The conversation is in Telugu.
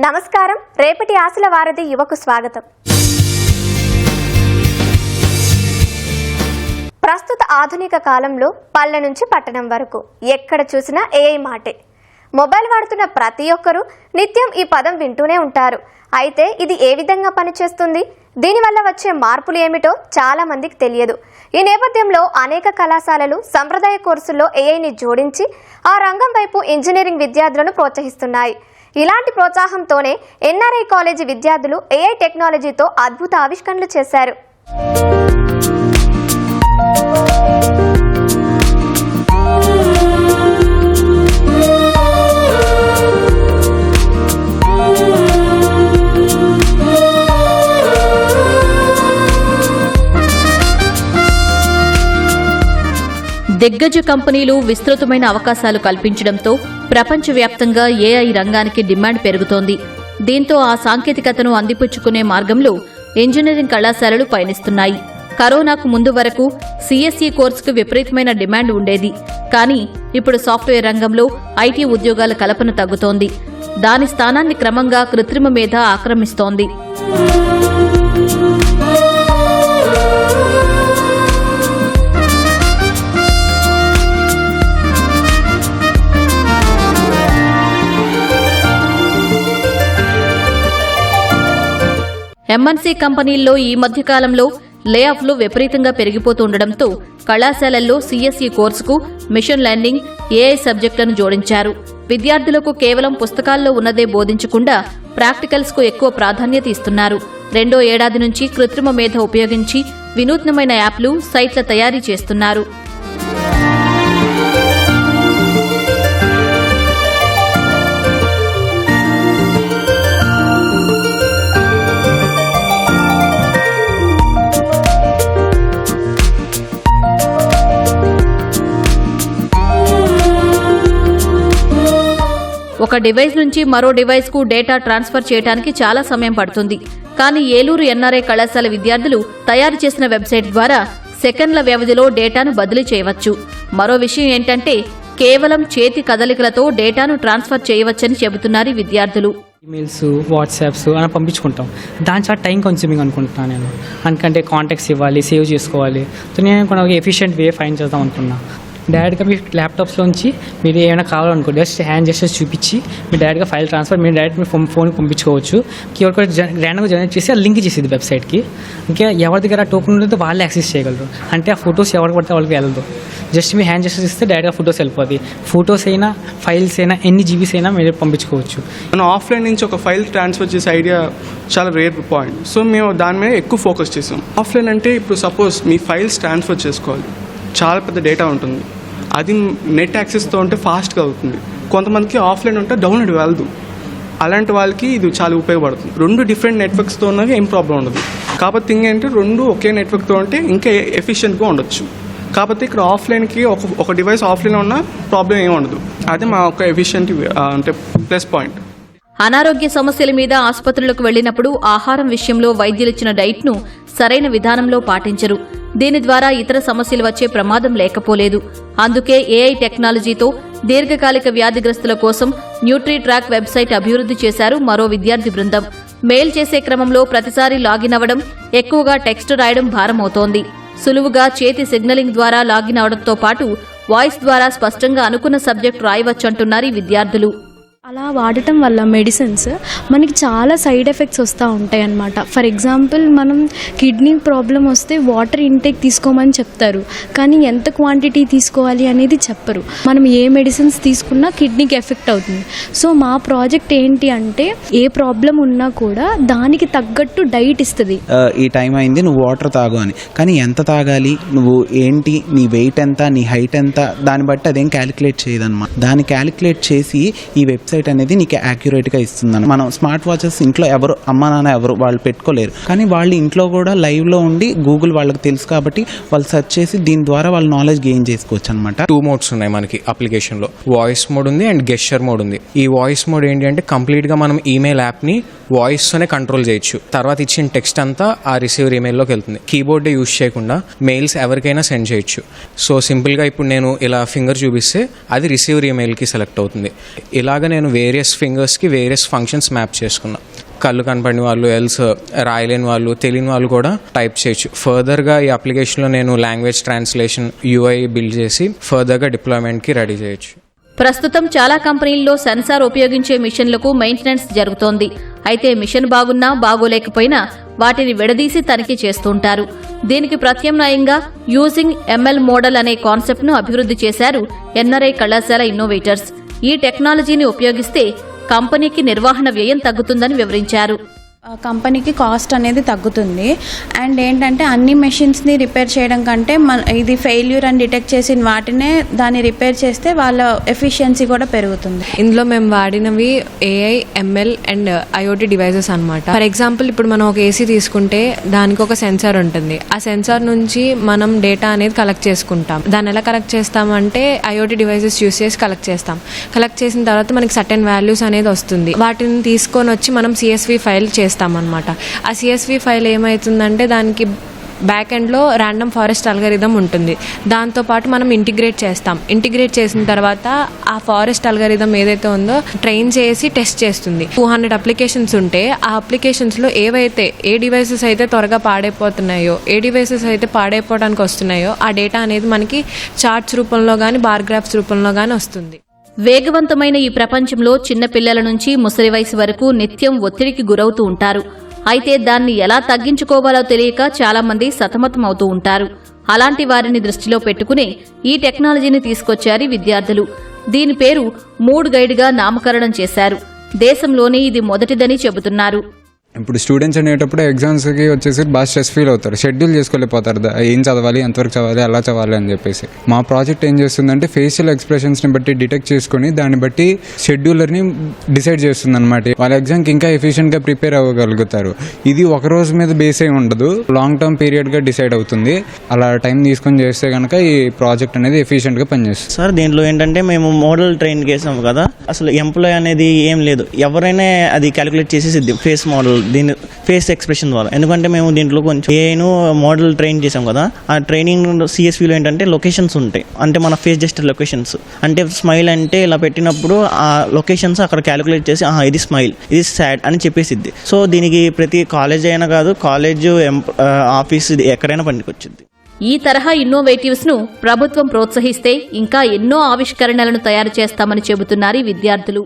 నమస్కారం. రేపటి ఆశల వారధి యువకు స్వాగతం. ప్రస్తుత ఆధునిక కాలంలో పల్లె నుంచి పట్టణం వరకు ఎక్కడ చూసినా ఏఐ మాటే. మొబైల్ వాడుతున్న ప్రతి ఒక్కరూ నిత్యం ఈ పదం వింటూనే ఉంటారు. అయితే ఇది ఏ విధంగా పనిచేస్తుంది, దీనివల్ల వచ్చే మార్పులు ఏమిటో చాలా మందికి తెలియదు. ఈ నేపథ్యంలో అనేక కళాశాలలు సంప్రదాయ కోర్సుల్లో ఏఐని జోడించి ఆ రంగం వైపు ఇంజనీరింగ్ విద్యార్థులను ప్రోత్సహిస్తున్నాయి. ఇలాంటి ప్రోత్సాహంతోనే ఎన్ఆర్ఐ కాలేజీ విద్యార్థులు ఏఐ టెక్నాలజీతో అద్భుత ఆవిష్కరణలు చేశారు. దిగ్గజ కంపెనీలు విస్తృతమైన అవకాశాలు కల్పించడంతో ప్రపంచవ్యాప్తంగా ఏఐ రంగానికి డిమాండ్ పెరుగుతోంది. దీంతో ఆ సాంకేతికతను అందిపుచ్చుకునే మార్గంలో ఇంజనీరింగ్ కళాశాలలు పయనిస్తున్నాయి. కరోనాకు ముందు వరకు సిఎస్ఈ కోర్సుకు విపరీతమైన డిమాండ్ ఉండేది. కానీ ఇప్పుడు సాఫ్ట్వేర్ రంగంలో ఐటీ ఉద్యోగాల కల్పన తగ్గుతోంది. దాని స్థానాన్ని క్రమంగా కృత్రిమ మేధ ఆక్రమిస్తోంది. ఎంఎన్సీ కంపెనీల్లో ఈ మధ్యకాలంలో లేఆఫ్లు విపరీతంగా పెరిగిపోతుండటంతో కళాశాలల్లో సిఎస్ఈ కోర్సుకు మిషన్ లెర్నింగ్, ఏఐ సబ్జెక్టులను జోడించారు. విద్యార్థులకు కేవలం పుస్తకాల్లో ఉన్నదే బోధించకుండా ప్రాక్టికల్స్కు ఎక్కువ ప్రాధాన్యత ఇస్తున్నారు. రెండో ఏడాది నుంచి కృత్రిమ మేధ ఉపయోగించి వినూత్నమైన యాప్లు, సైట్ల తయారీ చేస్తున్నారు. ఒక డివైస్ నుంచి మరో డివైస్కు డేటా ట్రాన్స్ఫర్ చేయడానికి చాలా సమయం పడుతుంది. కానీ ఏలూరు ఎన్ఆర్ఐ కళాశాల విద్యార్థులు తయారు చేసిన వెబ్సైట్ ద్వారా సెకండ్ల వ్యవధిలో డేటాను బదిలీ చేయవచ్చు. మరో విషయం ఏంటంటే కేవలం చేతి కదలికలతో డేటాను ట్రాన్స్ఫర్ చేయవచ్చని చెబుతున్నారు విద్యార్థులు. ఈమెయిల్స్, వాట్సాప్స్ అలా పంపించుకుంటాం. దాని చాలా టైం కన్స్యూమింగ్ అనుకుంటున్నాను నేను. అందుకంటే కాంటాక్ట్స్ ఇవ్వాలి, సేవ్ చేసుకోవాలి. సో నేను ఒక ఎఫిషియెంట్ వే ఫైండ్ చేద్దాం అనుకున్నా. డైరెక్ట్గా మీ ల్యాప్టాప్స్లోంచి మీరు ఏమైనా కావాలనుకో జస్ట్ హ్యాండ్ జెస్టర్స్ చూపించి మీ డైరెక్ట్గా ఫైల్ ట్రాన్స్ఫర్ మీరు డైరెక్ట్ మీ ఫోన్కి పంపించుకోవచ్చు. క్యూఆర్ కోడ్ ర్యాండమ్గా జనరేట్ చేసి అది లింక్ చేసేది వెబ్సైట్కి. ఇంకా ఎవరి దగ్గర టోకెన్ ఉంటుందో వాళ్ళే యాక్సెస్ చేయగలరు. అంటే ఆ ఫొటోస్ ఎవరికి పడితే వాళ్ళకి వెళ్ళదు. జస్ట్ మీ హ్యాండ్ జెస్టర్స్ ఇస్తే డైరెక్ట్గా ఫొటోస్ వెళ్ళిపోతుంది. ఫొటోస్ అయినా, ఫైల్స్ అయినా, ఎన్ని జీబీస్ అయినా మీరు పంపించుకోవచ్చు. మనం ఆఫ్లైన్ నుంచి ఒక ఫైల్ ట్రాన్స్ఫర్ చేసే ఐడియా చాలా రేర్ పాయింట్. సో మేము దాని మీద ఎక్కువ ఫోకస్ చేసాం. ఆఫ్లైన్ అంటే ఇప్పుడు సపోజ్ మీ ఫైల్స్ ట్రాన్స్ఫర్ చేసుకోవాలి, చాలా పెద్ద డేటా ఉంటుంది. అది నెట్ యాక్సెస్తో ఉంటే ఫాస్ట్గా అవుతుంది. కొంతమందికి ఆఫ్లైన్ ఉంటే డౌన్లోడ్ వెళ్ళదు. అలాంటి వాళ్ళకి ఇది చాలా ఉపయోగపడుతుంది. రెండు డిఫరెంట్ నెట్వర్క్స్తో ఉన్నవి ఏం ప్రాబ్లం ఉండదు. కాకపోతే థింగ్ ఏంటంటే రెండు ఒకే నెట్వర్క్తో ఉంటే ఇంకా ఎఫిషియెంట్గా ఉండొచ్చు. కాకపోతే ఇక్కడ ఆఫ్లైన్కి ఒక డివైస్ ఆఫ్లైన్లో ఉన్న ప్రాబ్లం ఏమి ఉండదు. అదే మా ఒక ఎఫిషియెంట్ అంటే ప్లస్ పాయింట్. అనారోగ్య సమస్యల మీద ఆసుపత్రులకు వెళ్లినప్పుడు ఆహారం విషయంలో వైద్యులిచ్చిన డైట్ను సరైన విధానంలో పాటించరు. దీని ద్వారా ఇతర సమస్యలు వచ్చే ప్రమాదం లేకపోలేదు. అందుకే ఏఐ టెక్నాలజీతో దీర్ఘకాలిక వ్యాధిగ్రస్తుల కోసం న్యూట్రీట్రాక్ వెబ్సైట్ అభివృద్ధి చేశారు మరో విద్యార్థి బృందం. మెయిల్ చేసే క్రమంలో ప్రతిసారి లాగిన్ అవ్వడం, ఎక్కువగా టెక్స్ట్ రాయడం భారమవుతోంది. సులువుగా చేతి సిగ్నలింగ్ ద్వారా లాగిన్ అవడంతో పాటు వాయిస్ ద్వారా స్పష్టంగా అనుకున్న సబ్జెక్టు రాయవచ్చంటున్నారు ఈ విద్యార్థులు. అలా వాడటం వల్ల మెడిసిన్స్ మనకి చాలా సైడ్ ఎఫెక్ట్స్ వస్తూ ఉంటాయి అన్నమాట. ఫర్ ఎగ్జాంపుల్ మనం కిడ్నీ ప్రాబ్లం వస్తే వాటర్ ఇంటేక్ తీసుకోమని చెప్తారు, కానీ ఎంత క్వాంటిటీ తీసుకోవాలి అనేది చెప్పరు. మనం ఏ మెడిసిన్స్ తీసుకున్నా కిడ్నీకి ఎఫెక్ట్ అవుతుంది. సో మా ప్రాజెక్ట్ ఏంటి అంటే ఏ ప్రాబ్లం ఉన్నా కూడా దానికి తగ్గట్టు డైట్ ఇస్తుంది. ఈ టైం అయింది, నువ్వు వాటర్ తాగు అని. కానీ ఎంత తాగాలి, నువ్వు ఏంటి, నీ వెయిట్ ఎంత, నీ హైట్ ఎంత, దాన్ని బట్టి అదేం క్యాలిక్యులేట్ చేయదన్నమాట. దాన్ని క్యాలిక్యులేట్ చేసి ఈ వెబ్సైట్ అనేది నీకు యాక్యురేట్గా ఇస్తుందని. మనం స్మార్ట్ వాచెస్ ఇంట్లో ఎవరు అమ్మా నాన్న ఎవరు వాళ్ళు పెట్టుకోలేరు, కానీ వాళ్ళు ఇంట్లో కూడా లైవ్లో ఉండి గూగుల్ వాళ్ళకి తెలుసు కాబట్టి వాళ్ళు సెర్చ్ చేసి దీని ద్వారా వాళ్ళ నాలెడ్జ్ గెయిన్ చేసుకోవచ్చు అనమాట. 2 మోడ్స్ ఉన్నాయి మనకి అప్లికేషన్లో. వాయిస్ మోడ్ ఉంది అండ్ గెస్చర్ మోడ్ ఉంది. ఈ వాయిస్ మోడ్ ఏంటి అంటే కంప్లీట్గా మనం ఈమెయిల్ యాప్ని వాయిస్తోనే కంట్రోల్ చేయొచ్చు. తర్వాత ఇచ్చిన టెక్స్ట్ అంతా ఆ రిసీవర్ ఈమెయిల్లోకి వెళ్తుంది. కీబోర్డ్ యూజ్ చేయకుండా మెయిల్స్ ఎవరికైనా సెండ్ చేయొచ్చు. సో సింపుల్గా ఇప్పుడు నేను ఇలా ఫింగర్ చూపిస్తే అది రిసీవర్ ఈమెయిల్కి సెలెక్ట్ అవుతుంది. ఇలాగ నేను నేను వేరియస్ ఫింగర్స్కి వేరియస్ ఫంక్షన్స్ మ్యాప్ చేసుకున్నా. కళ్ళు కనపడిన వాళ్ళు, ఎల్స్ రాయలేని వాళ్ళు, తెలియని వాళ్ళు కూడా టైప్ చేయొచ్చు. ఫర్దర్గా ఈ అప్లికేషన్లో నేను లాంగ్వేజ్ ట్రాన్స్లేషన్ UI బిల్డ్ చేసి ఫర్దర్గా డిప్లాయ్మెంట్కి రెడీ చేయొచ్చు. ప్రస్తుతం చాలా కంపెనీల్లో సెన్సార్ ఉపయోగించే మిషన్లకు మెయింటెనెన్స్ జరుగుతోంది. అయితే మిషన్ బాగున్నా బాగోలేకపోయినా వాటిని విడదీసి తనిఖీ చేస్తుంటారు. దీనికి ప్రత్యామ్నాయంగా యూజింగ్ ML మోడల్ అనే కాన్సెప్ట్ను అభివృద్ధి చేశారు NRI కళాశాల ఇన్నోవేటర్స్. ఈ టెక్నాలజీని ఉపయోగిస్తే కంపెనీకి నిర్వహణ వ్యయం తగ్గుతుందని వివరించారు. కంపెనీకి కాస్ట్ అనేది తగ్గుతుంది. అండ్ ఏంటంటే అన్ని మెషిన్స్ని రిపేర్ చేయడం కంటే ఇది ఫెయిల్యూర్ అని డిటెక్ట్ చేసిన వాటినే దాన్ని రిపేర్ చేస్తే వాళ్ళ ఎఫిషియన్సీ కూడా పెరుగుతుంది. ఇందులో మేము వాడినవి AI, ML and IoT devices అనమాట. ఫర్ ఎగ్జాంపుల్ ఇప్పుడు మనం ఒక AC తీసుకుంటే దానికి ఒక సెన్సార్ ఉంటుంది. ఆ సెన్సార్ నుంచి మనం డేటా అనేది కలెక్ట్ చేసుకుంటాం. దాన్ని ఎలా కలెక్ట్ చేస్తామంటే IoT డివైజెస్ యూస్ చేసి కలెక్ట్ చేస్తాం. కలెక్ట్ చేసిన తర్వాత మనకి సర్టెన్ వాల్యూస్ అనేది వస్తుంది. వాటిని తీసుకొని వచ్చి మనం CSV ఫైల్ చేస్తామన్నమాట. ఆ CSV ఫైల్ ఏమవుతుందంటే దానికి బ్యాక్ ఎండ్లో ర్యాండమ్ ఫారెస్ట్ అల్గరిథం ఉంటుంది. దాంతోపాటు మనం ఇంటిగ్రేట్ చేస్తాం. ఇంటిగ్రేట్ చేసిన తర్వాత ఆ ఫారెస్ట్ అల్గరిథం ఏదైతే ఉందో ట్రైన్ చేసి టెస్ట్ చేస్తుంది. 200 అప్లికేషన్స్ ఉంటే ఆ అప్లికేషన్స్లో ఏ డివైసెస్ అయితే త్వరగా పాడైపోతున్నాయో, ఏ డివైసెస్ అయితే పాడైపోవడానికి వస్తున్నాయో ఆ డేటా అనేది మనకి చార్ట్స్ రూపంలో కానీ బార్ గ్రాఫ్స్ రూపంలో కానీ వస్తుంది. వేగవంతమైన ఈ ప్రపంచంలో చిన్నపిల్లల నుంచి ముసలి వయసు వరకు నిత్యం ఒత్తిడికి గురవుతూ ఉంటారు. అయితే దాన్ని ఎలా తగ్గించుకోవాలో తెలియక చాలా మంది సతమతమవుతూ ఉంటారు. అలాంటి వారిని దృష్టిలో పెట్టుకుని ఈ టెక్నాలజీని తీసుకొచ్చారు విద్యార్థులు. దీని పేరు మూడ్ గైడ్గా నామకరణం చేశారు. దేశంలోనే ఇది మొదటిదని చెబుతున్నారు. ఇప్పుడు స్టూడెంట్స్ అనేటప్పుడు ఎగ్జామ్స్కి వచ్చేసి బాగా స్ట్రెస్ ఫీల్ అవుతారు. షెడ్యూల్ చేసుకోలేకపోతారు, ఏం చదవాలి, ఎంతవరకు చదవాలి, ఎలా చదవాలి అని చెప్పేసి. మా ప్రాజెక్ట్ ఏం చేస్తుందంటే ఫేషియల్ ఎక్స్ప్రెషన్స్ని బట్టి డిటెక్ట్ చేసుకుని దాన్ని బట్టి షెడ్యూలర్ని డిసైడ్ చేస్తుంది అనమాట. వాళ్ళ ఎగ్జామ్కి ఇంకా ఎఫిషియెంట్గా ప్రిపేర్ అవ్వగలుగుతారు. ఇది ఒక రోజు మీద బేస్ అయి ఉండదు, లాంగ్ టర్మ్ పీరియడ్గా డిసైడ్ అవుతుంది. అలా టైం తీసుకొని చేస్తే కనుక ఈ ప్రాజెక్ట్ అనేది ఎఫిషియెంట్గా పనిచేస్తుంది. సార్ దీంట్లో ఏంటంటే మేము మోడల్ ట్రైన్ చేసాము కదా, అసలు ఎంప్లాయ్ అనేది ఏం లేదు, ఎవరైనా అది క్యాలిక్యులేట్ చేసేసిద్ది ఫేస్ మోడల్, దీని ఫేస్ ఎక్స్ప్రెషన్ ద్వారా. ఎందుకంటే మేము దీంట్లో కొంచెం ఏను మోడల్ ట్రైన్ చేసాం కదా, ఆ ట్రైనింగ్ CSVలో ఏంటంటే లొకేషన్స్ ఉంటాయి. అంటే మన ఫేస్ జస్ట్ లొకేషన్స్, అంటే స్మైల్ అంటే ఇలా పెట్టినప్పుడు ఆ లొకేషన్స్ అక్కడ క్యాలిక్యులేట్ చేసి ఇది స్మైల్, ఇది సాడ్ అని చెప్పేసిద్ది. సో దీనికి ప్రతి కాలేజ్ అయినా కాదు, కాలేజ్ ఆఫీస్ ఎక్కడైనా పనికొచ్చింది. ఈ తరహా ఇన్నోవేటివ్స్ ను ప్రభుత్వం ప్రోత్సహిస్తే ఇంకా ఎన్నో ఆవిష్కరణలను తయారు చేస్తామని చెబుతున్నారు విద్యార్థులు.